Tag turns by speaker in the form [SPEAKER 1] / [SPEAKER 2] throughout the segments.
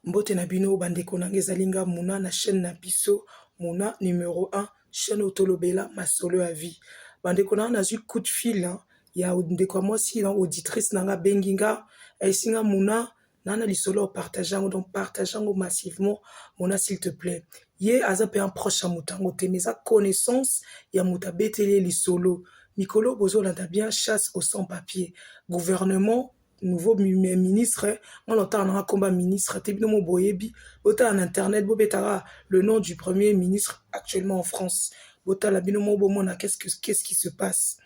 [SPEAKER 1] Mbote na bino bandeko nange ezalinga Muna na chaîne na biso Muna numéro 1 chaîne otolobela masolo ya vie. Bandeko na nazwi coup de fil ya ndeko mwasi auditrice nanga benginga esinga Muna nana lisolo partageango donc partageango massivement Muna s'il te plaît. Ye aza pe un proche mutango te mais connaissance ya muta betele lisolo. Mikolo bozolanda bien chasse au sans papier. Gouvernement nouveau ministre, on entend un combat ministre, Tebino Boyebi, Bota en internet, Bobetara, le nom du premier ministre actuellement en France. Bota la binomo bomona, qu'est-ce qui se passe?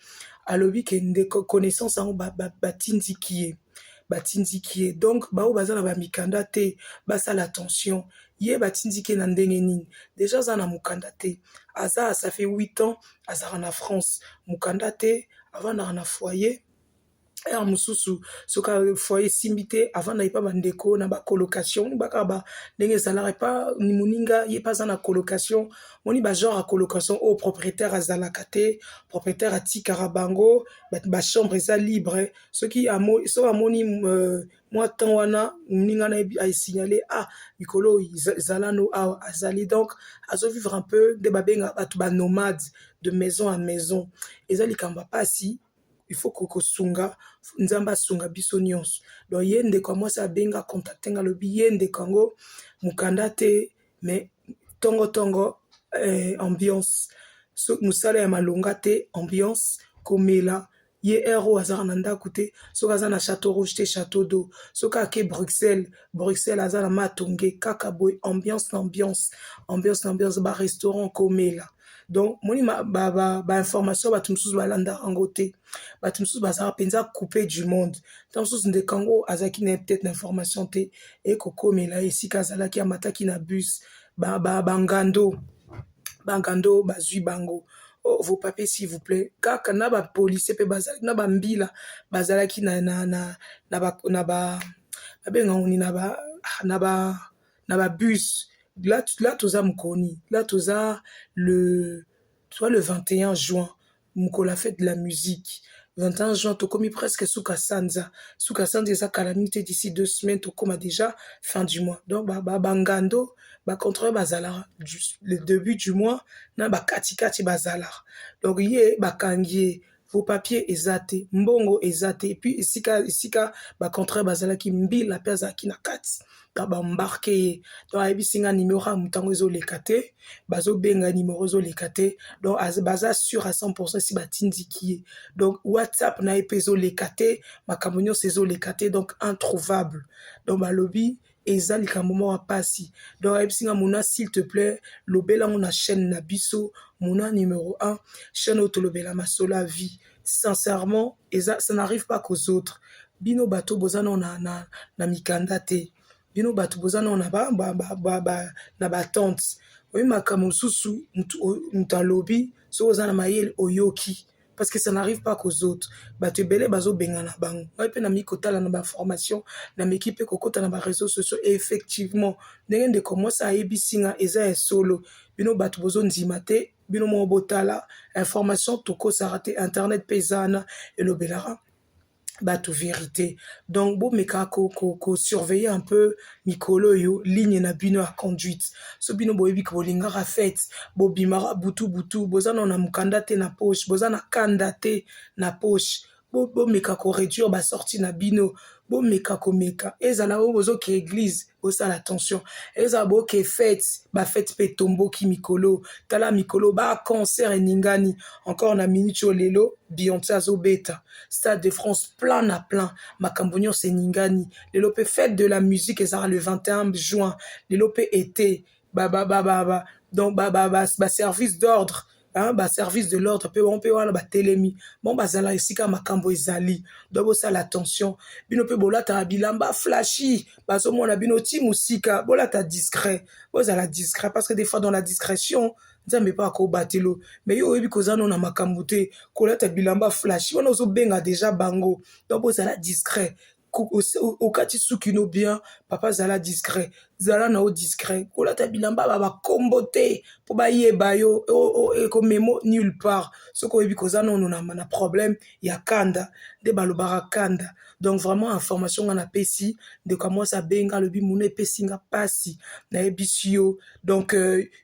[SPEAKER 1] À l'objet qu'il y a des connaissances en batinzi qui est. Donc, baza na ba mikanda te, basa l'attention. Yé batinzi qui est nandengenin. Déjà, zana mukanda te. Aza, ça fait 8 ans, aza en France. Mukanda te, avant na foyer. Mususu soka foyer simbité avant na pas bandeko na ba colocation baka ba ndenge salarié pas ni muninga ye pas na colocation moni ba genre à colocation au propriétaire azalakate propriétaire a ti karabango ba chambre eza libre ce qui a so amoni moi tant wana muninga na a signalé mikolo zalano azali donc azo vivre un peu de babenga ba nomades de maison à maison ezali kamba pasi. Il faut que sunga nzamba sunga biso nyonso donc yende kwa moi ça benga contacter ngalobi yende kango mukanda te mais tongo ambiance so musala ya malonga te ambiance komela ye héros azar nanda koute so kaza na château rouge te château d'eau so ka ke Bruxelles azar na matonge kaka boy ambiance ba restaurant komela. Donc moni ba information batumsusu balanda angote batumsusu bazara penza coupé du monde tamsusu ndekango azaki na peut-être information te et kokomela esika azalaki amataki na bus bangando bazui bango vos papiers s'il vous plaît kaka na ba policier pe bazalaki na ba mbila bazalaki na benga oni na ba bus. Là toza mukoni là toza le 21 juin mukola fête de la musique 21 juin to komi presque suka sanza eza calamité d'ici 2 semaines to koma déjà fin du mois donc bangando contrôle bazala le début du mois na katikati bazala donc ye bakangie vos papiers ezate mbongo ezate et puis isika contrôle bazala ki mbila peza ki na kati embarqué donc abisinga numéro mutango ezoleka te bazo benga numéro ezoleka te donc baza sûr à 100% si batindi ki donc WhatsApp na epezo lekate makambo nyonso ezoleka te donc introuvable donc balobi eza likambo moko pasi donc abisinga Muna s'il te plaît lobela na chaîne na biso Muna numéro 1 chaîne otolobela masolo la vie sincèrement ça n'arrive pas qu'aux autres bino bato bozana na mikanda te bino bato bozana na ba tante oyi makambo susu mutalobi so ozana mayele oyoki parce que ça n'arrive pas qu'aux autres bato ebele bazo benga na bango oyi pe na mikotala na ba formation na équipe kokota na ba réseaux sociaux et effectivement ndenge ndeko mwasi ayebisinga eza solo bino bato bozo ndima te bino mo botala information tokosara te internet pezana elobelara bato vérité donc bon meka ko surveiller un peu mikolo yo ligne na bino à conduite so bino boyebi ko lingara fête bo bimara butu bozana na mukanda te na poche bozana kanda te na poche bo meka ko réduire ba sortie na bino bo meka ezala bozo ke église osala attention ezala bo ke fête ba fête pe tombo ki mikolo tala mikolo ba concert eningani encore na minute lelo Beyoncé azobeta Stade de France plein makambo nyonso eningani lelo pe fête de la musique ezala le 21 juin lelo pe été donc service d'ordre service de l'ordre pe on peut wana telemi bon bazala esika makambo ezali donc ça l'attention bino pe bolata bilamba flashy bazomona bino ti musika bolata discret bozala discret parce que des fois dans la discrétion nzambe pa ko batelo mais yo oyebi kozana na makambo te kolata bilamba flashy wana ozobenga déjà bango donc bozala discret okati sukino bien papa zala discret zala na o discret kolata bilamba ba kombo te po ba yeba yo ko memo nulle part soko yebi kozana na problème ya kanda nde balobaka kanda. Donc vraiment information nga napesi ndeko mwasi abenga alobi muna epesi nga pasi nayebisi yo. Donc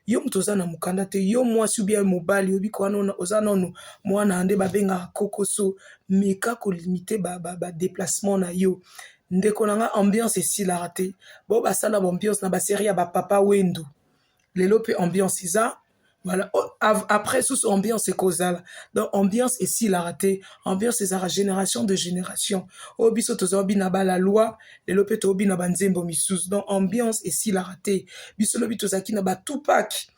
[SPEAKER 1] yo moto oza na mokanda te, yo mwasi ou bien mobali oyebi ko wana oza nano mwana nde babengaka kokoso, meka kolimite déplacement na yo. Ndeko na nga ambiance esilaka te, bo basala baambiance na basérie ya bapapa wendo lelo mpe ambiance eza. Voilà. Après, sous ambiance et causal. Donc, ambiance et si la raté. Ambiance et génération de génération. Obiso tozobi na ba la loi. Le lope tobi na banzembo misous. Donc, ambiance et si la raté. Biso lobi tozaki na ba Tupac.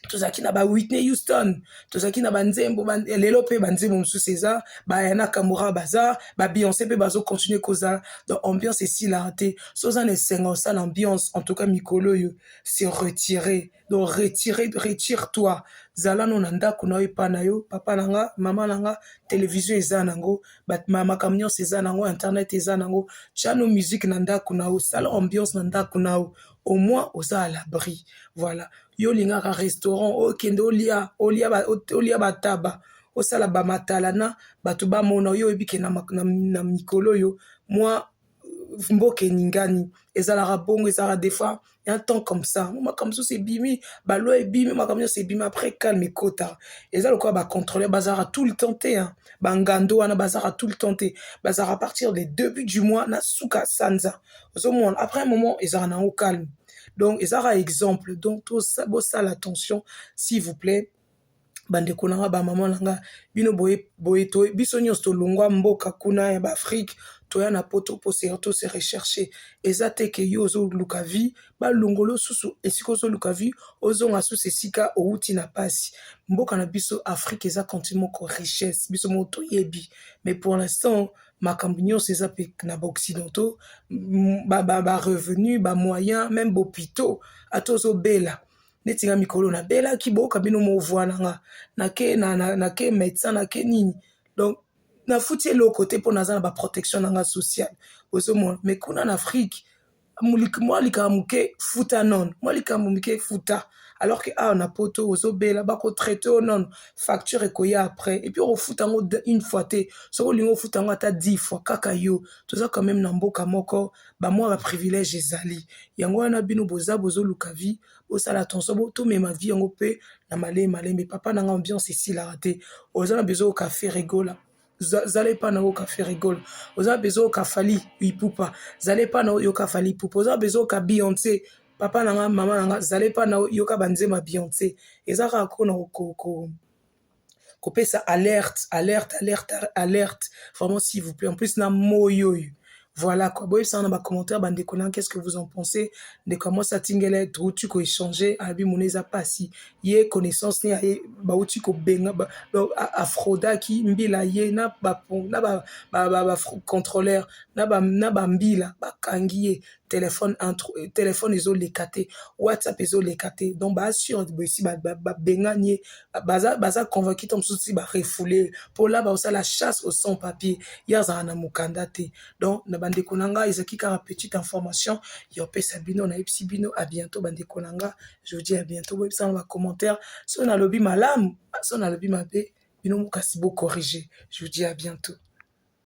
[SPEAKER 1] Tozaki na ba Whitney Houston, tozaki na banzembo lelo pe banzembo mosusu eza ba Yana Kamura baza ba Beyoncé pe bazo continuer koza. Donc ambiance ici la raté soza ne sengo ça l'ambiance en tout cas mikolo yo c'est retiré. Donc retire-toi zala no nanda kuna epa na yo papa nanga mama nanga télévision eza nango bat mama camion eza nango internet eza nango chano musique nanda kuna o sala ambiance nanda kuna o au moins oza à l'abri. Voilà. Yo lingaka restaurant okende olia bataba osala bamatala na bato bamona yo ebike na mikolo yo moi mboke ningani ezalaka bongo ezalaka des fois un temps comme ça makambo so c'est bimi balo ebimi makambo c'est bimi après calme ekota ezala quoi ba contrôler bazara tout le temps te hein bangando wana bazara tout le temps te bazara à partir des début du mois na suka sanza ozomona après un moment ezala na au calme. Donc ezala exemple donc tout ça bossa l'attention s'il vous plaît. Bandeko nanga ba maman nanga bino boye to biso nyonso tolongwa mboka kuna ya ba Afrique toya na poto po se rechercher ezate ke yo zo luka vie ba longolo susu esiko zo luka vie ozonga susu esika outi na pasi mboka na biso Afrique eza continent ko richesse biso moto yebi mais pour l'instant makambo nyonso eza pe na ba occidentaux ba revenu ba moyen même bopito atozo bela neti nga mikolo na bela ki boka bino mo voananga na ke médecin na ke nini. Donc na futi le côté pour naza na ba protection nanga sociale ozo mais kuna na Afrique moi likamuke futa non moi likamuke futa alors que ah on a poto ozo bela bako traiter non facture ekoya après et puis on futa ngo une fois te so lingo futa ngo ata 10 fois kaka yo toza quand même na mboka moko ba moi ba privilège ezali yango wana bino bozo luka vie osala attention bo to même ma vie yango pe na malembe papa nanga ambiance ici la raté ozana besoin au café rigola zale pa na oka fe rigole oza bezo ka fali ipupa zale pa na yoka fali ipupa oza bezo ka Beyoncé papa nanga mama nanga zale pa na yoka banzema Beyoncé ezaka kona ko pesa alerte vraiment s'il vous plaît en plus na moyo. Voilà quoi. Boy, ça, dans les commentaires, bande de qu'est-ce que vous en pensez? De comment ça t'ingele, trop tu ko échanger, abi moneza pas si. Yé connaissance ni aye, ba uti ko benga, donc afroda qui mbila yé na ba contrôleur, na ba mbila, ba kangiye, téléphone iso lekate, WhatsApp iso lekate. Donc ba assure de si ba benga ni, baza convaincu tom souci ba refoulé. Pour là ba la chasse au sans papier. Yaza na mukanda te. Donc bandeko nanga ezaki kaka petite information yo pesa bino na epsi bino à bientôt bandeko nanga je vous dis à bientôt vous dans les commentaires si on a lobby malam si on a lobby mabe bino mukasi bo corriger je vous dis à bientôt.